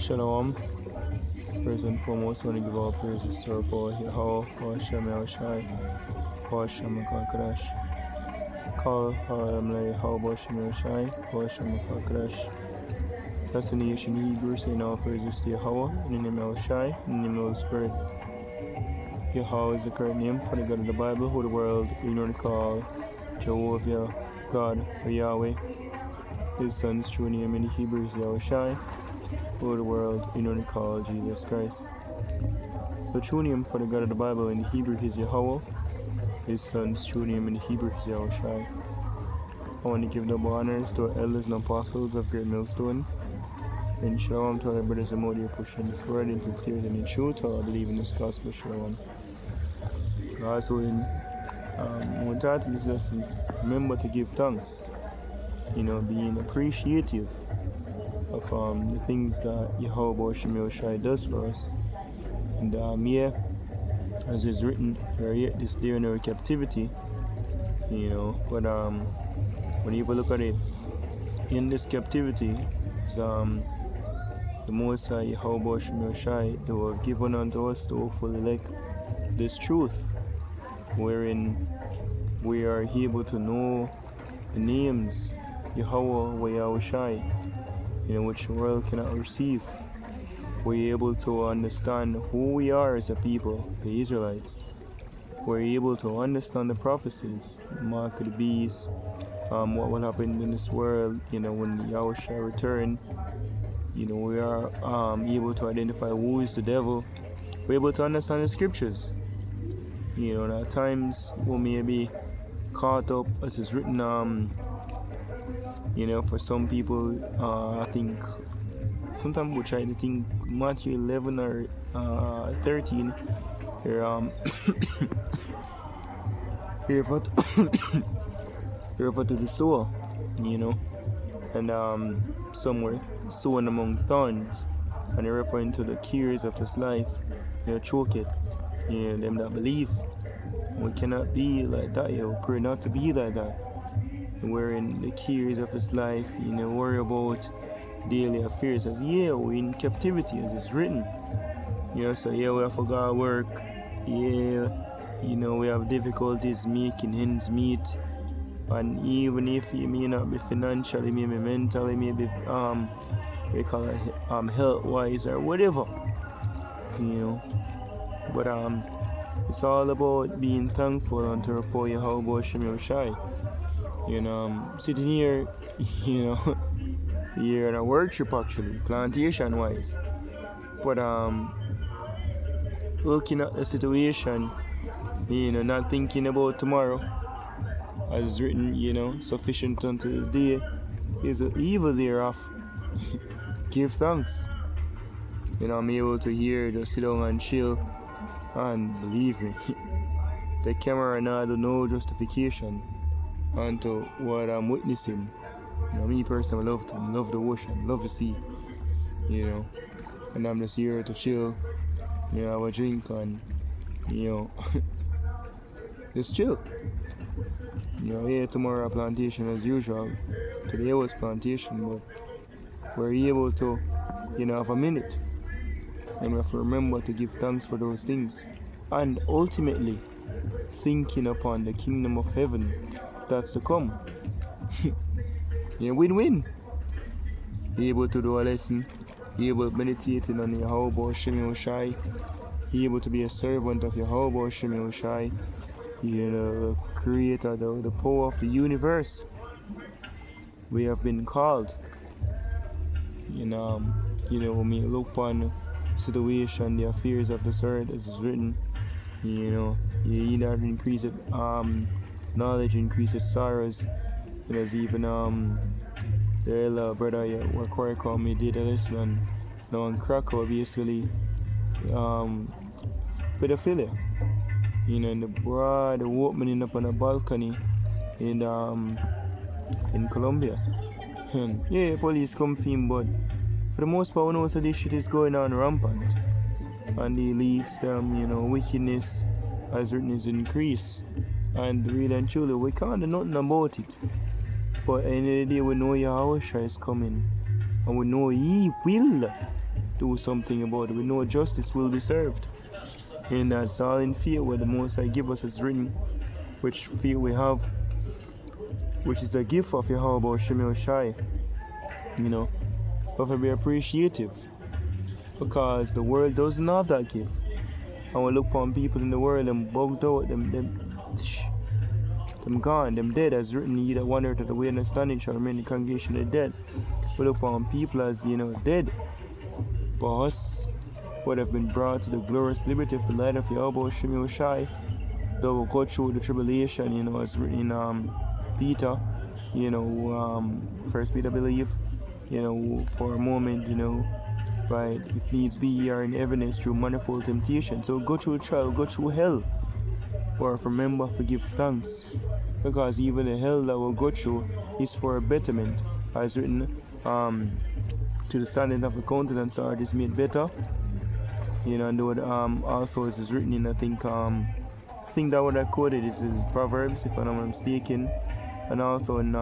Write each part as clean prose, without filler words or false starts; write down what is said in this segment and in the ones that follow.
Shalom. First and foremost, I want to give all praises to our power here. How Hashem Yahushai, how Hashem Kakadash. Call like how Hashem Yahushai, how Hashem Kakadash. That's the nation Hebrew saying all praises to Yahweh, in the name of Yahushai, in the name of the Holy Spirit. Yahweh is the correct name for the God of the Bible, who the world ignorantly call Jehovah, God, or Yahweh. His son's true name in the Hebrew is Yahushai, who the world ignorantly call Jesus Christ. The true name for the God of the Bible in the Hebrew is Yahweh. His son's true name in the Hebrew is Yahushai. I want to give double honors to our elders and apostles of Great Millstone. And shalom to our brothers and mothers pushing this word in sincerity and in truth. I believe in this gospel. Shalom. Also, when title is just remember to give thanks. Being appreciative of the things that Yahweh Shai does for us. And as is written, we are yet this day in our captivity. But when you look at it, in this captivity, is the Most High Yahweh Shai, who have given unto us to hopefully like this truth, wherein we are able to know the names Yahweh Yahushai, which the world cannot receive. We're able to understand who we are as a people, the Israelites. We're able to understand the prophecies, mark of the beast, what will happen in this world, when Yahushua return. We are able to identify who is the devil. We're able to understand the scriptures. At times we may be caught up, as is written, for some people, I think, sometimes we try to think Matthew 11 or 13, refer to the sower, and somewhere sown among thorns, and they're referring to the cares of this life, choke it, them that believe. We cannot be like that, we pray not to be like that. We're in the cares of this life, worry about daily affairs, as we're in captivity, as it's written. So we have forgot work, we have difficulties making ends meet, and even if you may not be financially, maybe mentally, maybe we call it health wise or whatever, but it's all about being thankful unto our poor Yahweh Shai. Sitting here, here in a workshop actually, plantation wise. But looking at the situation, not thinking about tomorrow, as written, sufficient unto the day is the evil thereof. Give thanks. I'm able to hear, just sit down and chill, and believe me, the camera now do no justification unto what I'm witnessing. Me personally love the ocean, love the sea, and I'm just here to chill, have a drink and, just chill. Here tomorrow plantation as usual. Today was plantation, but we're able to, have a minute, and we have to remember to give thanks for those things, and ultimately thinking upon the kingdom of heaven that's to come. Win-win. Able to do a lesson, able to meditating on Yahweh Shai, able to be a servant of Yahweh Shai, the creator, the power of the universe. We have been called. When we look upon situation, the affairs of this earth, as is written, you either increase it, knowledge increases sorrows. There's even the elder brother where Corey called me did a lesson on Krakow, basically pedophilia. In the broad opening up on a balcony in Colombia. And police come film, but for the most part we know that this shit is going on rampant. And it leads them, wickedness as written is increased. And really and truly we can't do nothing about it. But at the end of the day we know Yahushua is coming. And we know He will do something about it. We know justice will be served. And that's all in fear what the Most High give us as written, which fear we have, which is a gift of Yahweh Shemel Shai. You know, but to be appreciative, because the world doesn't have that gift. And we look upon people in the world, them bugged out, them gone, them dead, as written, ye that wander to the way and understanding shall remain in the congregation of the dead. We look upon people as, dead. But us, would have been brought to the glorious liberty of the light of Yahweh Shemel Shai, though we go through the tribulation, as written in Peter, First Peter, believe, for a moment, right, if needs be, ye are in heaviness through manifold temptation. So go through trial, go through hell, but remember to give thanks, because even the hell that we'll go through is for a betterment, as written, to the standing of the countenance are is made better, and the word also is written in, I think that what I quoted is in Proverbs, if I'm not mistaken, and also in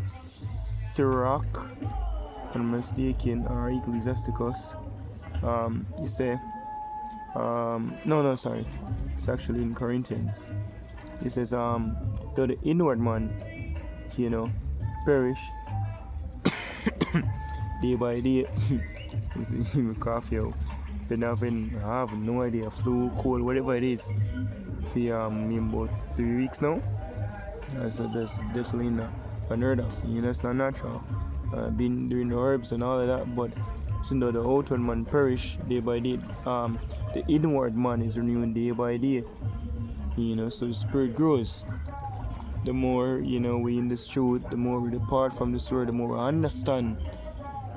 Sirach, if I'm not mistaken, or Ecclesiasticus. You say, sorry, it's actually in Corinthians. It says, though the inward man, perish day by day. You see, my cough, been having, I have no idea, flu, cold, whatever it is, for about 3 weeks now. So that's definitely not unheard of. That's not natural. Been doing the herbs and all of that, but since though the outward man perish day by day, the inward man is renewing day by day. So the spirit grows. The more we in this truth, the more we depart from this word, the more we understand.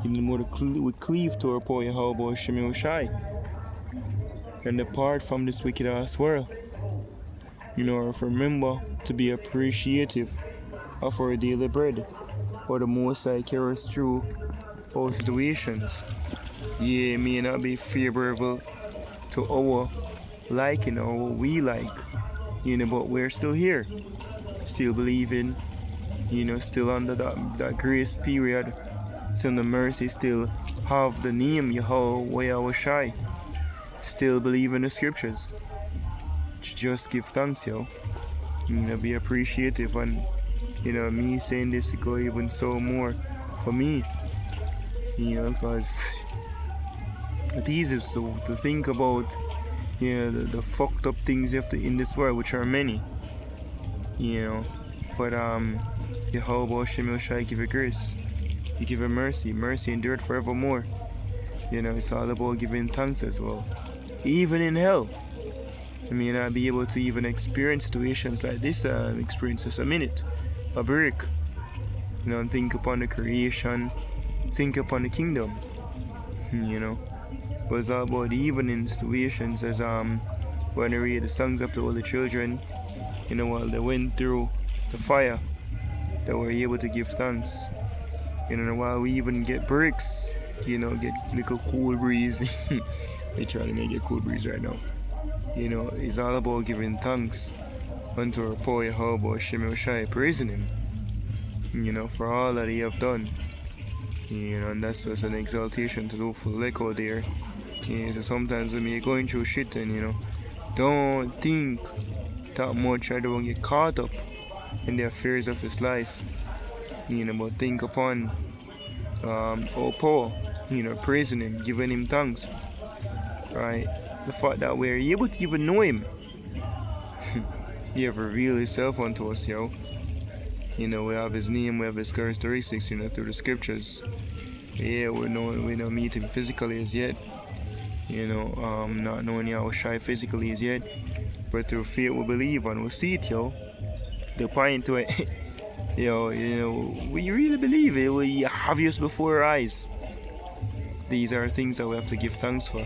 The more we cleave to our poor Yahweh Shemel Shai, and depart from this wicked ass world. Remember to be appreciative of our daily bread, or the Most High carry us through all situations. It may not be favorable to our liking or what we like, but we're still here, still believing, still under that grace period, still the mercy, still have the name Yahweh Shai, still believe in the scriptures. Just give thanks, be appreciative, and me saying this to go even so more for me, because it's easy to think about, the fucked up things you have to in this world, which are many, but Yahweh Shemel Shai give you grace, He give you mercy endured forevermore. It's all about giving thanks as well. Even in hell, I may not be able to even experience situations like this, experience just a minute, a break, and think upon the creation, think upon the kingdom, but it's all about even in situations as when I read the songs of the holy children, while they went through the fire, they were able to give thanks, while we even get breaks, get little cool breeze. They trying to make a cool breeze right now. It's all about giving thanks unto our poor Yahweh Shemel Shai, praising Him, for all that He have done. And that's just an exaltation to do for the echo there. So sometimes when you're going through shit and, don't think that much, I don't get caught up in the affairs of this life, but think upon our poor, praising Him, giving Him thanks, right? The fact that we're able to even know Him. He have revealed Himself unto us, we have His name, we have His characteristics, through the scriptures. We don't meet Him physically as yet, not knowing Yahweh Shai physically as yet, but through faith we believe and we see it, The point to it, we really believe it, we have us before our eyes. These are things that we have to give thanks for.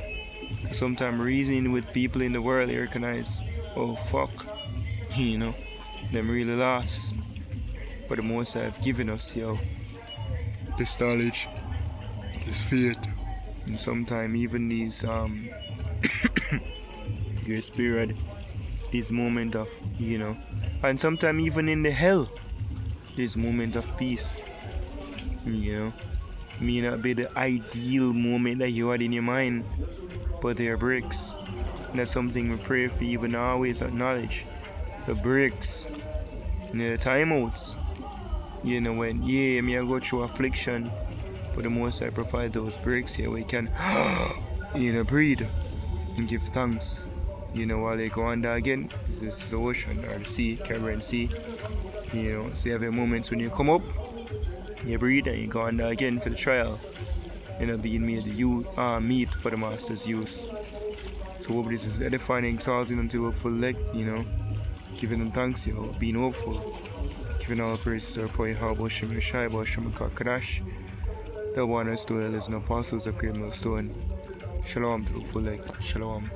Sometimes reasoning with people in the world, they recognize, oh fuck, them really lost. But the Most High have given us, this knowledge, this faith, and sometimes even these your spirit, this moment of, and sometimes even in the hell, this moment of peace, may not be the ideal moment that you had in your mind, but they are breaks. And that's something we pray for you and always acknowledge. The breaks, the timeouts. When me I go through affliction, but the most I provide those breaks here we can breathe and give thanks. While they go under again, this is the ocean or the sea, Caribbean Sea. So you have your moments when you come up, you breathe and you go under again for the trial. Being made meat for the master's use. So hope this is edifying and exalting unto a full leg, giving them thanks, being hopeful, giving all praise to our Prophet Bosham Yeshai, Bosham Kakadash, the one who stood as an apostles of Great Millstone. Shalom to the full leg. Shalom.